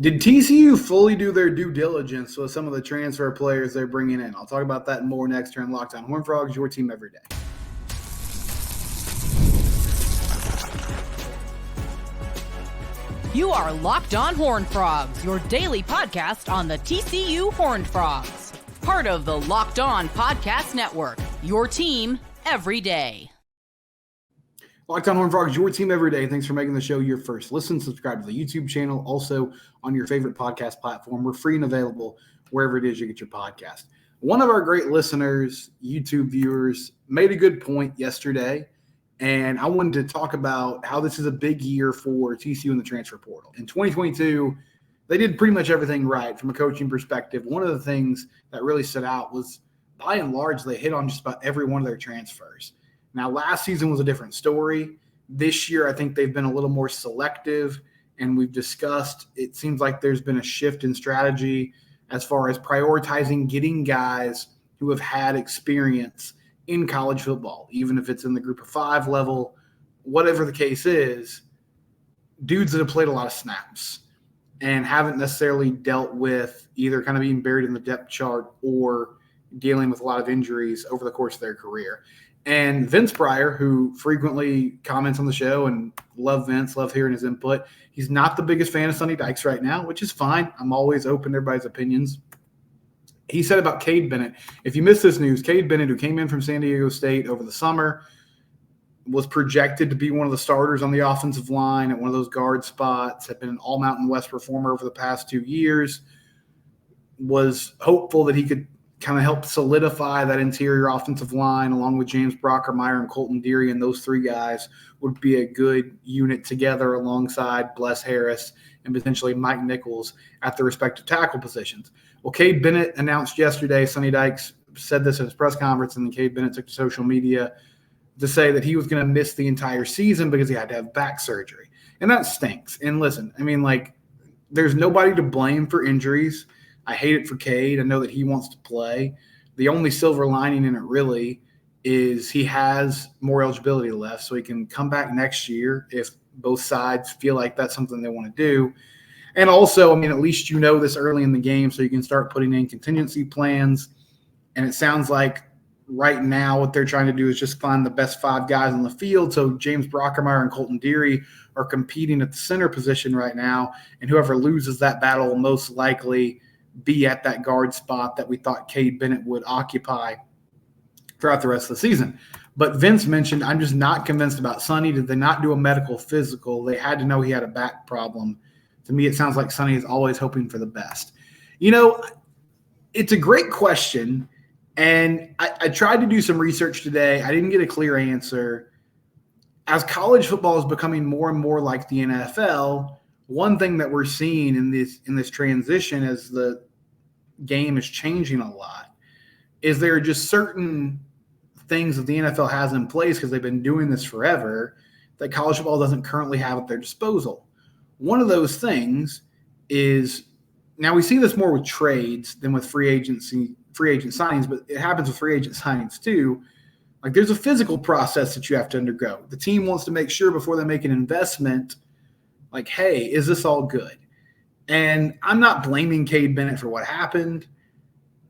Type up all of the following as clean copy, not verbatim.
Did TCU fully do their due diligence with some of the transfer players they're bringing in? I'll talk about that and more next here on Locked On Horned Frogs, your team every day. You are Locked On Horned Frogs, your daily podcast on the TCU Horned Frogs. Part of the Locked On Podcast Network, your team every day. Locked On Horned Frogs, your team every day. Thanks for making the show your first listen. Subscribe to the YouTube channel, also on your favorite podcast platform. We're free and available wherever it is you get your podcast. One of our great listeners, YouTube viewers, made a good point yesterday, and I wanted to talk about how this is a big year for TCU in the transfer portal. In 2022, they did pretty much everything right from a coaching perspective. One of the things that really stood out was, by and large, they hit on just about every one of their transfers. Now, last season was a different story. This year, I think they've been a little more selective, and we've discussed it seems like there's been a shift in strategy as far as prioritizing getting guys who have had experience in college football, even if it's in the group of five level, whatever the case is, dudes that have played a lot of snaps and haven't necessarily dealt with either kind of being buried in the depth chart or dealing with a lot of injuries over the course of their career. And Vince Pryor, who frequently comments on the show, and love Vince, love hearing his input. He's not the biggest fan of Sonny Dykes right now, which is fine. I'm always open to everybody's opinions. He said about Cade Bennett, if you missed this news, Cade Bennett, who came in from San Diego State over the summer, was projected to be one of the starters on the offensive line at one of those guard spots, had been an All-Mountain West performer over the past 2 years, was hopeful that he could kind of help solidify that interior offensive line along with James Brockermeyer and Colton Deary, and those three guys would be a good unit together alongside Bless Harris and potentially Mike Nichols at the respective tackle positions. Well, Cade Bennett announced yesterday, Sonny Dykes said this at his press conference, and then Cade Bennett took to social media to say that he was going to miss the entire season because he had to have back surgery. And that stinks. And listen, I mean, like, there's nobody to blame for injuries. I hate it for Cade. I know that he wants to play. The only silver lining in it really is he has more eligibility left, so he can come back next year if both sides feel like that's something they want to do. And also, I mean, at least you know this early in the game, so you can start putting in contingency plans. And it sounds like right now what they're trying to do is just find the best five guys on the field. So James Brockermeyer and Colton Deary are competing at the center position right now, and whoever loses that battle will most likely be at that guard spot that we thought Cade Bennett would occupy throughout the rest of the season. But Vince mentioned, I'm just not convinced about Sonny. Did they not do a medical physical? They had to know he had a back problem. To me, it sounds like Sonny is always hoping for the best. You know, it's a great question, and I tried to do some research today. I didn't get a clear answer. As college football is becoming more and more like the NFL, one thing that we're seeing in this transition as the game is changing a lot is there are just certain things that the NFL has in place because they've been doing this forever that college football doesn't currently have at their disposal. One of those things is, now we see this more with trades than with free agent signings, but it happens with free agent signings too. Like, there's a physical process that you have to undergo. The team wants to make sure before they make an investment, like, hey, is this all good? And I'm not blaming Cade Bennett for what happened.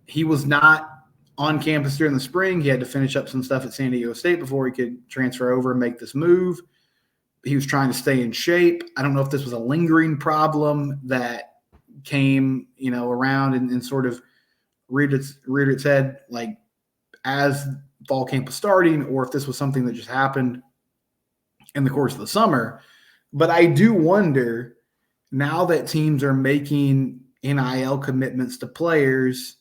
He was not on campus during the spring. He had to finish up some stuff at San Diego State before he could transfer over and make this move. He was trying to stay in shape. I don't know if this was a lingering problem that came, around and sort of reared its head, like, as fall camp was starting, or if this was something that just happened in the course of the summer. But I do wonder, now that teams are making NIL commitments to players,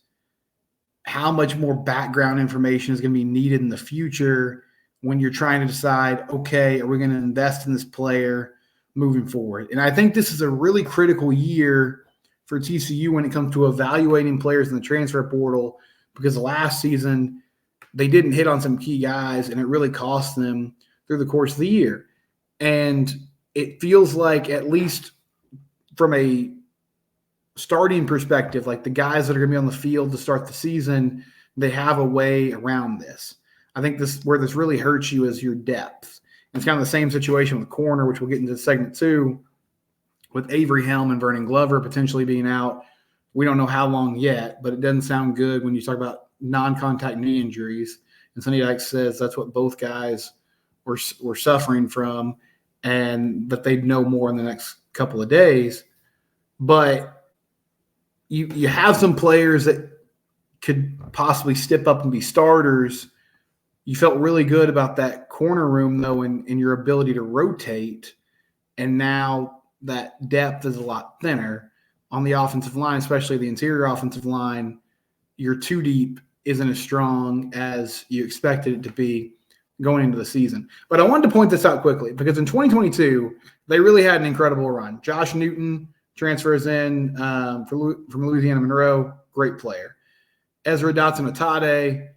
how much more background information is going to be needed in the future when you're trying to decide, okay, are we going to invest in this player moving forward? And I think this is a really critical year for TCU when it comes to evaluating players in the transfer portal, because last season they didn't hit on some key guys, and it really cost them through the course of the year. And it feels like, at least from a starting perspective, like the guys that are going to be on the field to start the season, they have a way around this. I think where this really hurts you is your depth. And it's kind of the same situation with corner, which we'll get into segment 2, with Avery Helm and Vernon Glover potentially being out. We don't know how long yet, but it doesn't sound good when you talk about non-contact knee injuries. And Sonny Dykes says that's what both guys were suffering from, and that they'd know more in the next couple of days. But you have some players that could possibly step up and be starters. You felt really good about that corner room, though, in your ability to rotate. And now that depth is a lot thinner on the offensive line, especially the interior offensive line. Your two deep isn't as strong as you expected it to be going into the season. But I wanted to point this out quickly because in 2022, they really had an incredible run. Josh Newton transfers in from Louisiana Monroe, great player. Ezra Dotson-Atade,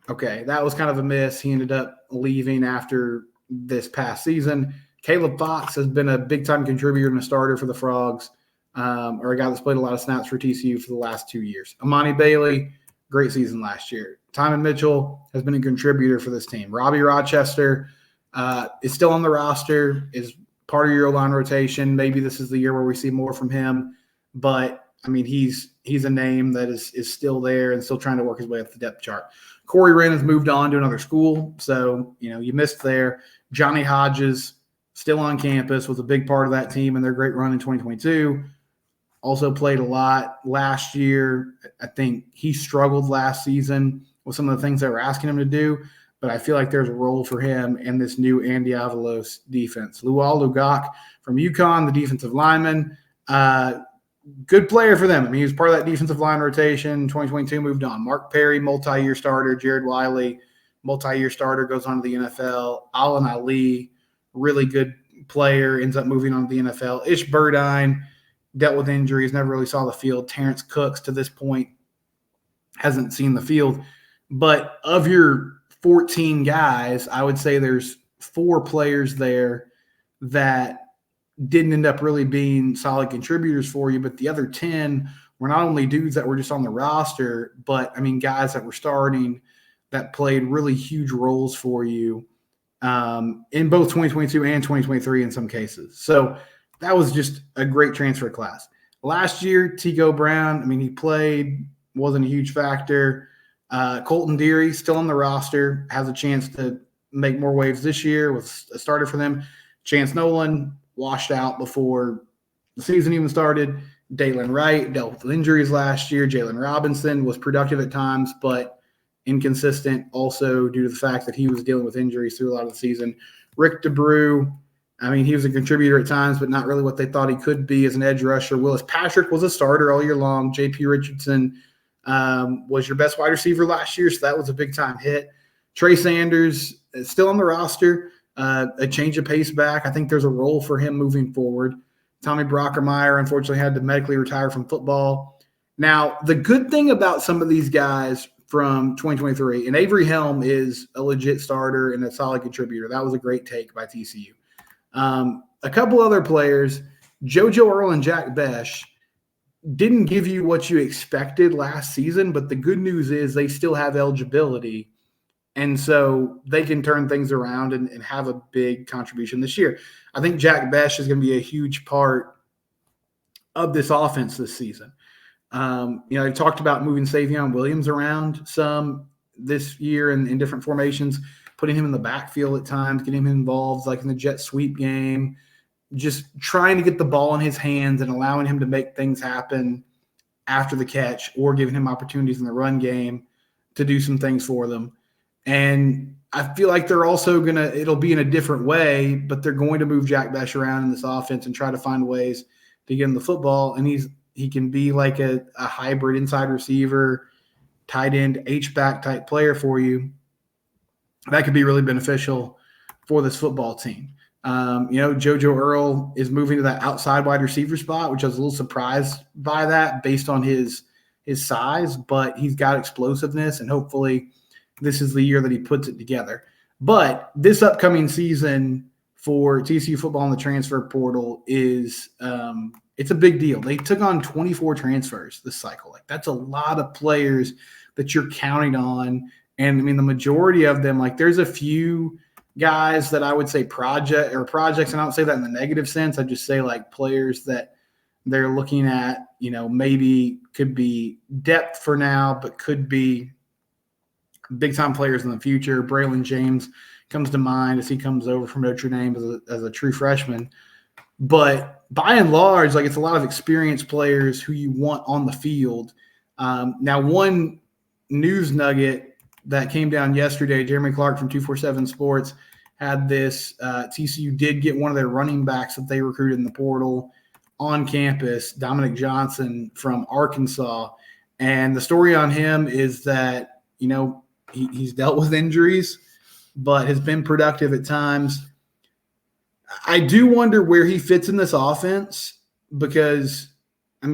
okay, that was kind of a miss. He ended up leaving after this past season. Caleb Fox has been a big-time contributor and a starter for the Frogs, or a guy that's played a lot of snaps for TCU for the last 2 years. Amani Bailey, great season last year. Timon Mitchell has been a contributor for this team. Robbie Rochester is still on the roster, is part of your O-line rotation. Maybe this is the year where we see more from him. But, I mean, he's a name that is still there and still trying to work his way up the depth chart. Corey Wren has moved on to another school, so, you missed there. Johnny Hodges, still on campus, was a big part of that team and their great run in 2022. Also played a lot last year. I think he struggled last season with some of the things they were asking him to do, but I feel like there's a role for him in this new Andy Avalos defense. Lual Lugak from UConn, the defensive lineman, good player for them. I mean, he was part of that defensive line rotation. 2022 moved on. Mark Perry, multi-year starter. Jared Wiley, multi-year starter, goes on to the NFL. Alan Ali, really good player, ends up moving on to the NFL. Ish Burdine dealt with injuries, never really saw the field. Terrence Cooks, to this point, hasn't seen the field. But of your 14 guys, I would say there's 4 players there that didn't end up really being solid contributors for you, but the other 10 were not only dudes that were just on the roster, but, I mean, guys that were starting that played really huge roles for you in both 2022 and 2023 in some cases. So that was just a great transfer class. Last year, Tico Brown, I mean, he played, wasn't a huge factor. Colton Deary, still on the roster, has a chance to make more waves this year, was a starter for them. Chance Nolan washed out before the season even started. Dalen Wright dealt with injuries last year. Jalen Robinson was productive at times, but inconsistent also due to the fact that he was dealing with injuries through a lot of the season. Rick DeBrew, I mean, he was a contributor at times, but not really what they thought he could be as an edge rusher. Willis Patrick was a starter all year long. J.P. Richardson was your best wide receiver last year, so that was a big-time hit. Trey Sanders is still on the roster, a change of pace back. I think there's a role for him moving forward. Tommy Brockermeyer, unfortunately, had to medically retire from football. Now, the good thing about some of these guys from 2023, and Avery Helm is a legit starter and a solid contributor. That was a great take by TCU. A couple other players, JoJo Earl and Jack Besh, didn't give you what you expected last season, but the good news is they still have eligibility, and so they can turn things around and have a big contribution this year. I think Jack Besh is going to be a huge part of this offense this season. I talked about moving Savion Williams around some this year in different formations, putting him in the backfield at times, getting him involved like in the jet sweep game, just trying to get the ball in his hands and allowing him to make things happen after the catch or giving him opportunities in the run game to do some things for them. And I feel like they're also it'll be in a different way, but they're going to move Jack Besh around in this offense and try to find ways to get him the football. And he can be like a hybrid inside receiver, tight end, H-back type player for you. That could be really beneficial for this football team. JoJo Earl is moving to that outside wide receiver spot, which I was a little surprised by that based on his size, but he's got explosiveness, and hopefully this is the year that he puts it together. But this upcoming season for TCU football in the transfer portal is it's a big deal. They took on 24 transfers this cycle. Like, that's a lot of players that you're counting on. And, I mean, the majority of them, like, there's a few guys that I would say projects, and I don't say that in the negative sense. I just say, like, players that They're looking at, maybe could be depth for now, but could be big-time players in the future. Braylon James comes to mind as he comes over from Notre Dame as a true freshman. But by and large, it's a lot of experienced players who you want on the field. Now, one news nugget that came down yesterday, Jeremy Clark from 247 Sports had this. TCU did get one of their running backs that they recruited in the portal on campus, Dominic Johnson from Arkansas. And the story on him is that, he's dealt with injuries, but has been productive at times. I do wonder where he fits in this offense because, I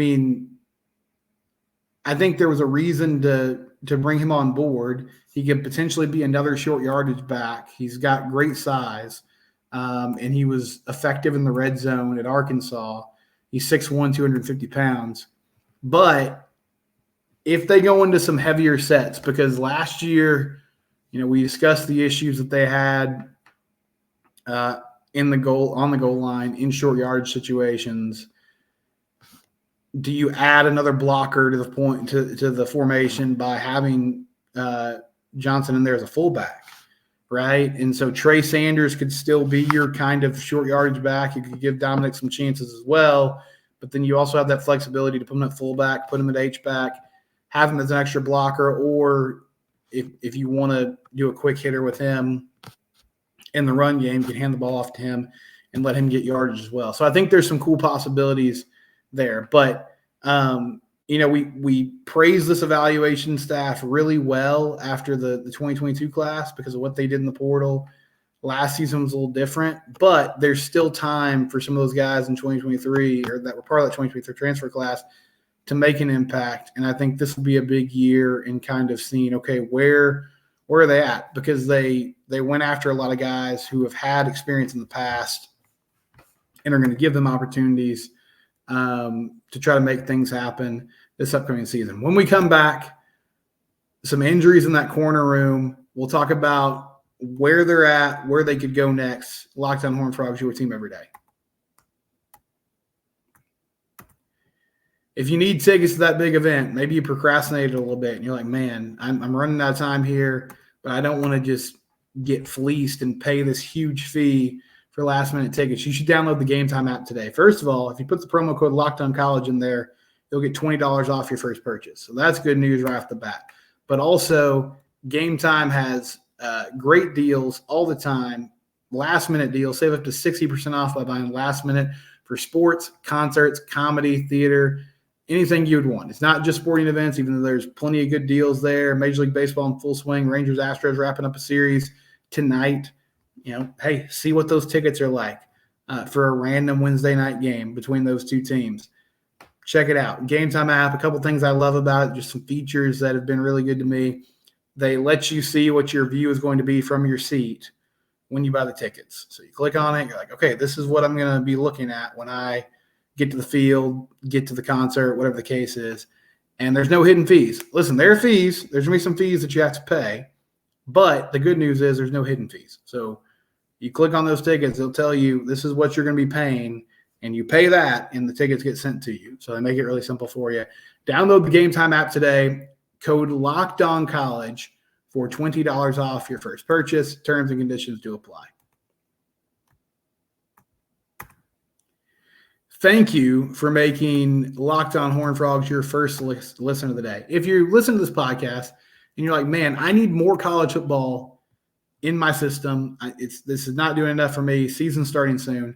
think there was a reason to bring him on board. He could potentially be another short yardage back. He's got great size, and he was effective in the red zone at Arkansas. He's 6'1", 250 pounds. But if they go into some heavier sets, because last year, we discussed the issues that they had on the goal line in short yardage situations. Do you add another blocker to the formation by having Johnson in there as a fullback, right? And so Trey Sanders could still be your kind of short yardage back. You could give Dominic some chances as well, but then you also have that flexibility to put him at fullback, put him at H-back, have him as an extra blocker, or if you want to do a quick hitter with him in the run game, you can hand the ball off to him and let him get yardage as well. So I think there's some cool possibilities there. But, we praise this evaluation staff really well after the 2022 class because of what they did in the portal. Last season was a little different, but there's still time for some of those guys in 2023 or that were part of that 2023 transfer class to make an impact. And I think this will be a big year in kind of seeing, okay, where are they at? Because they went after a lot of guys who have had experience in the past and are going to give them opportunities to try to make things happen this upcoming season. When we come back, some injuries in that corner room. We'll talk about where they're at, where they could go next. Locked On Horned Frogs, your team every day. If you need tickets to that big event, maybe you procrastinated a little bit and you're like, man, I'm running out of time here, but I don't want to just get fleeced and pay this huge fee for last-minute tickets. You should download the Gametime app today. First of all, if you put the promo code LOCKEDONCollege in there, you'll get $20 off your first purchase. So that's good news right off the bat. But also, Gametime has great deals all the time, last-minute deals. Save up to 60% off by buying last minute for sports, concerts, comedy, theater, anything you'd want. It's not just sporting events, even though there's plenty of good deals there. Major League Baseball in full swing. Rangers, Astros wrapping up a series tonight. Hey, see what those tickets are like for a random Wednesday night game between those two teams. Check it out. Gametime app, a couple things I love about it, just some features that have been really good to me. They let you see what your view is going to be from your seat when you buy the tickets. So you click on it, you're like, okay, this is what I'm going to be looking at when I get to the field, get to the concert, whatever the case is. And there's no hidden fees. Listen, there are fees. There's going to be some fees that you have to pay. But the good news is there's no hidden fees. So you click on those tickets, they'll tell you this is what you're going to be paying, and you pay that, and the tickets get sent to you. So they make it really simple for you. Download the Gametime app today. Code LOCKEDONCollege for $20 off your first purchase. Terms and conditions do apply. Thank you for making Locked On Horned Frogs your first listen of the day. If you listen to this podcast and you're like, man, I need more college football in my system. This is not doing enough for me. Season starting soon.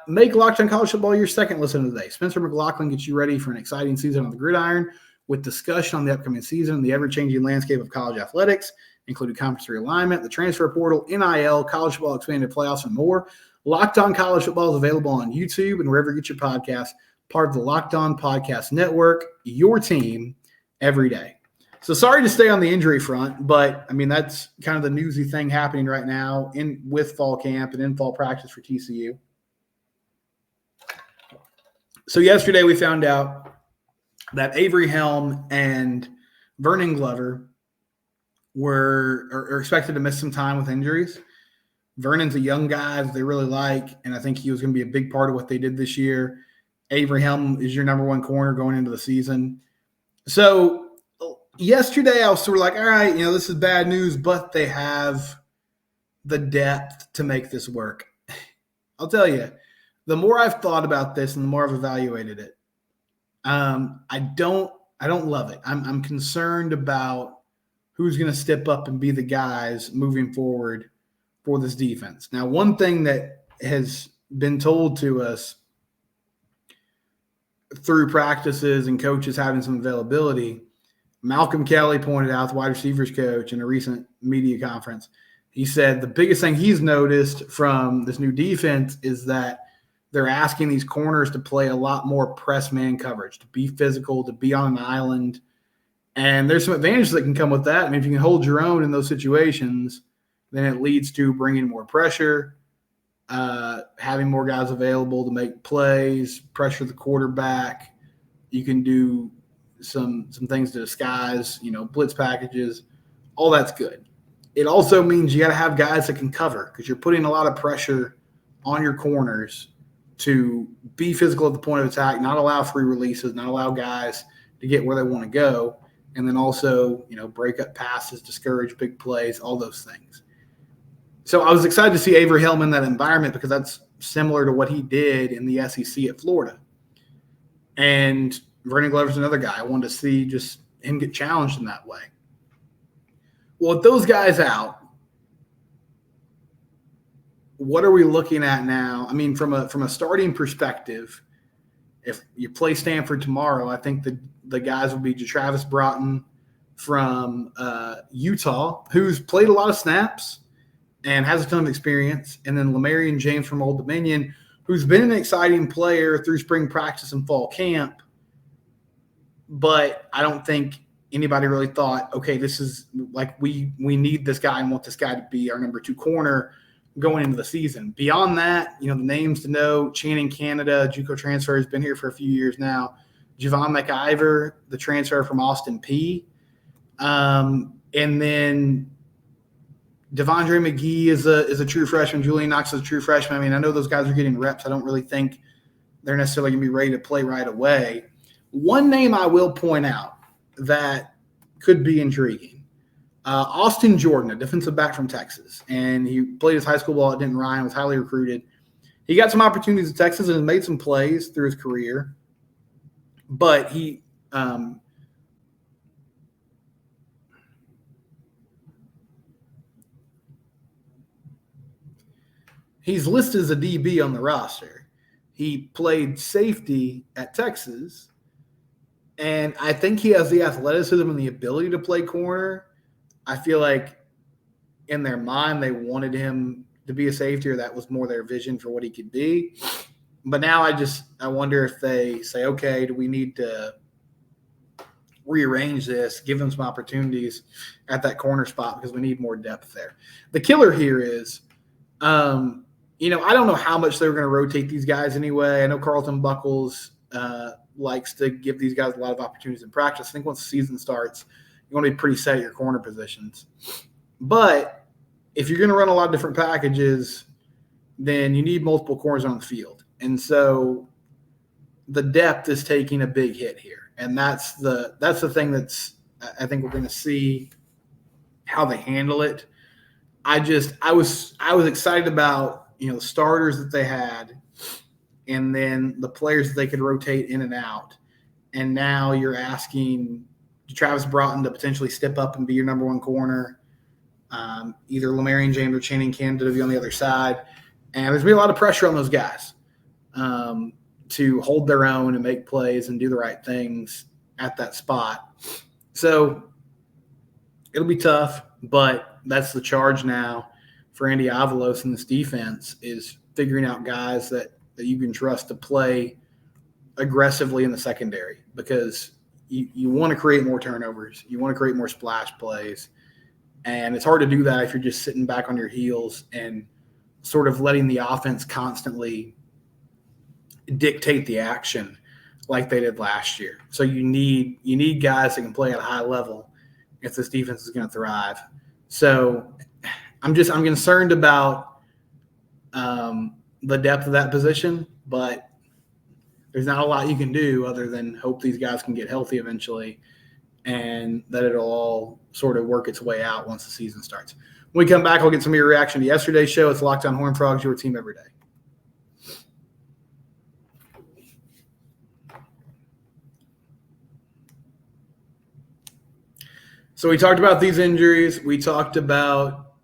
Make Locked On College Football your second listen of the day. Spencer McLaughlin gets you ready for an exciting season on the gridiron with discussion on the upcoming season and the ever-changing landscape of college athletics, including conference realignment, the transfer portal, NIL, college football expanded playoffs, and more. Locked On College Football is available on YouTube and wherever you get your podcasts, part of the Locked On Podcast Network, your team every day. So sorry to stay on the injury front, but that's kind of the newsy thing happening right now with fall camp and in fall practice for TCU. So yesterday we found out that Avery Helm and Vernon Glover are expected to miss some time with injuries. Vernon's a young guy that they really like, and I think he was going to be a big part of what they did this year. Avery Helm is your number one corner going into the season. So yesterday I was sort of like, all right, this is bad news, but they have the depth to make this work. I'll tell you, the more I've thought about this and the more I've evaluated it, I don't love it. I'm concerned about who's going to step up and be the guys moving forward for this defense. Now, one thing that has been told to us through practices and coaches having some availability, Malcolm Kelly pointed out, the wide receivers coach, in a recent media conference. He said the biggest thing he's noticed from this new defense is that they're asking these corners to play a lot more press man coverage, to be physical, to be on an island. And there's some advantages that can come with that. I mean, if you can hold your own in those situations, then it leads to bringing more pressure, having more guys available to make plays, pressure the quarterback. You can do some things to disguise, blitz packages. All that's good. It also means you got to have guys that can cover, because you're putting a lot of pressure on your corners to be physical at the point of attack, not allow free releases, not allow guys to get where they want to go, and then also, break up passes, discourage big plays, all those things. So I was excited to see Avery Helm in that environment, because that's similar to what he did in the SEC at Florida. And Vernon Glover's another guy. I wanted to see just him get challenged in that way. Well, with those guys out, what are we looking at now? I mean, from a starting perspective, if you play Stanford tomorrow, I think the guys will be Travis Broughton from Utah, who's played a lot of snaps and has a ton of experience, and then Lamarian James from Old Dominion, who's been an exciting player through spring practice and fall camp, but I don't think anybody really thought, okay, this is like we need this guy and want this guy to be our number 2 corner going into the season. Beyond that, the names to know: Channing Canada, JUCO transfer, has been here for a few years now. Javon McIver, the transfer from Austin P. And then Devondre McGee is a true freshman. Julian Knox is a true freshman. I mean, I know those guys are getting reps. I don't really think they're necessarily going to be ready to play right away. One name I will point out that could be intriguing: Austin Jordan, a defensive back from Texas, and he played his high school ball at Denton Ryan, was highly recruited. He got some opportunities at Texas and has made some plays through his career, but he's listed as a DB on the roster. He played safety at Texas, and I think he has the athleticism and the ability to play corner. I feel like in their mind they wanted him to be a safety, or that was more their vision for what he could be. But now I wonder if they say, okay, do we need to rearrange this, give him some opportunities at that corner spot, because we need more depth there. The killer here is, I don't know how much they were going to rotate these guys anyway. I know Carlton Buckles likes to give these guys a lot of opportunities in practice. I think once the season starts, you want to be pretty set at your corner positions. But if you're going to run a lot of different packages, then you need multiple corners on the field. And so the depth is taking a big hit here. And that's the thing that's, I think we're going to see how they handle it. I was excited about, the starters that they had, and then the players that they could rotate in and out. And now you're asking Travis Broughton to potentially step up and be your number 1 corner, either Lamarian James or Channing Canada to be on the other side. And there's going to be a lot of pressure on those guys to hold their own and make plays and do the right things at that spot. So it'll be tough, but that's the charge now for Andy Avalos in this defense, is figuring out guys that you can trust to play aggressively in the secondary, because you want to create more turnovers. You want to create more splash plays. And it's hard to do that if you're just sitting back on your heels and sort of letting the offense constantly dictate the action like they did last year. So you need guys that can play at a high level if this defense is going to thrive. So I'm concerned about the depth of that position, but there's not a lot you can do other than hope these guys can get healthy eventually and that it'll all sort of work its way out once the season starts. When we come back, I'll get some of your reaction to yesterday's show. It's Locked On Horned Frogs, your team every day. So we talked about these injuries. We talked about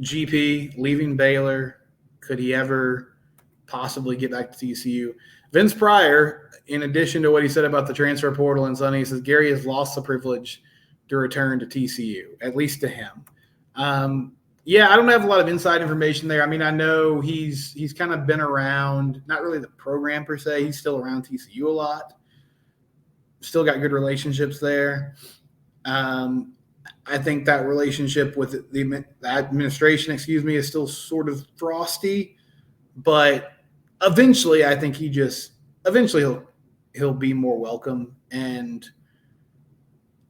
GP leaving Baylor. Could he ever possibly get back to TCU? Vince Pryor, in addition to what he said about the transfer portal and Sonny, he says Gary has lost the privilege to return to TCU, at least to him. Yeah, I don't have a lot of inside information there. I mean, I know he's kind of been around, not really the program per se. He's still around TCU a lot. Still got good relationships there. I think that relationship with the administration, is still sort of frosty. But eventually, I think he'll be more welcome. And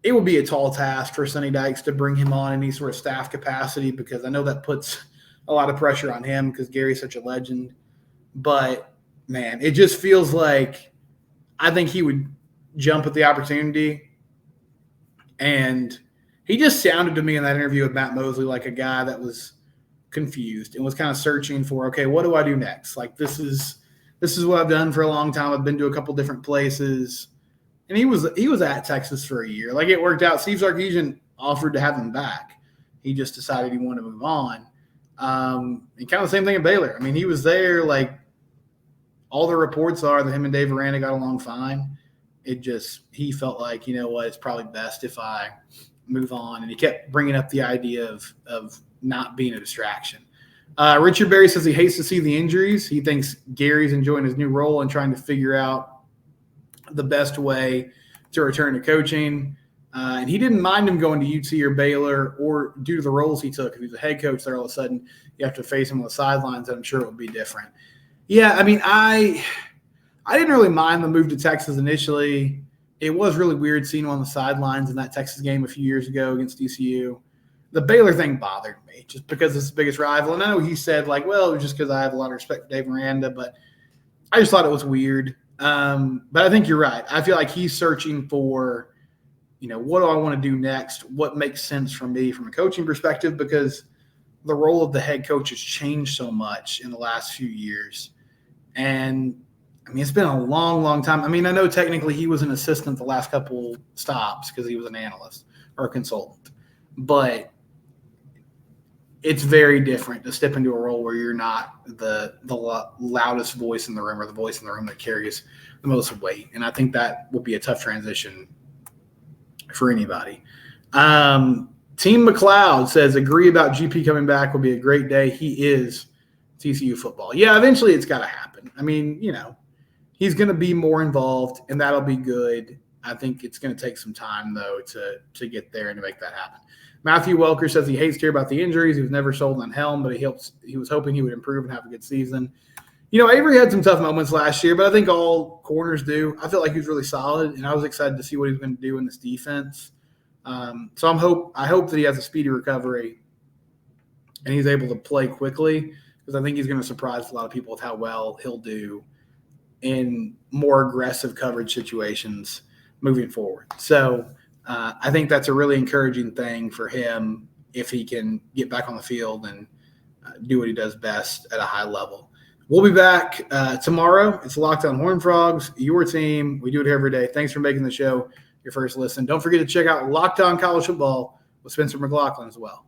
it would be a tall task for Sonny Dykes to bring him on any sort of staff capacity, because I know that puts a lot of pressure on him because Gary's such a legend. But, man, it just feels like I think he would jump at the opportunity. And he just sounded to me in that interview with Matt Mosley like a guy that was confused and was kind of searching for, okay, what do I do next? Like, this is what I've done for a long time. I've been to a couple different places. And he was at Texas for a year. Like, it worked out. Steve Sarkisian offered to have him back. He just decided he wanted to move on. And kind of the same thing at Baylor. I mean, he was there. Like, all the reports are that him and Dave Aranda got along fine. He felt like, you know what, it's probably best if I move on. And he kept bringing up the idea of not being a distraction. Richard Berry says he hates to see the injuries. He thinks Gary's enjoying his new role and trying to figure out the best way to return to coaching. And he didn't mind him going to UT or Baylor, or due to the roles he took. If he's a head coach there, all of a sudden you have to face him on the sidelines, and I'm sure it would be different. Yeah, I mean, I didn't really mind the move to Texas initially. It was really weird seeing him on the sidelines in that Texas game a few years ago against TCU. The Baylor thing bothered me just because it's the biggest rival. And I know he said, like, well, it was just because I have a lot of respect for Dave Miranda, but I just thought it was weird. But I think you're right. I feel like he's searching for, you know, what do I want to do next? What makes sense for me from a coaching perspective? Because the role of the head coach has changed so much in the last few years. And I mean, it's been a long, long time. I mean, I know technically he was an assistant the last couple stops because he was an analyst or a consultant, but it's very different to step into a role where you're not the loudest voice in the room, or the voice in the room that carries the most weight. And I think that will be a tough transition for anybody. Team McLeod says, agree about GP coming back will be a great day. He is TCU football. Yeah, eventually it's got to happen. I mean, you know, he's going to be more involved, and that'll be good. I think it's going to take some time, though, to get there and to make that happen. Matthew Welker says he hates to hear about the injuries. He was never sold on Helm, but he was hoping he would improve and have a good season. You know, Avery had some tough moments last year, but I think all corners do. I felt like he was really solid, and I was excited to see what he was going to do in this defense. So I hope that he has a speedy recovery and he's able to play quickly, because I think he's going to surprise a lot of people with how well he'll do in more aggressive coverage situations moving forward. So I think that's a really encouraging thing for him if he can get back on the field and do what he does best at a high level. We'll be back tomorrow. It's Locked On Horned Frogs, your team. We do it here every day. Thanks for making the show your first listen. Don't forget to check out Locked On College Football with Spencer McLaughlin as well.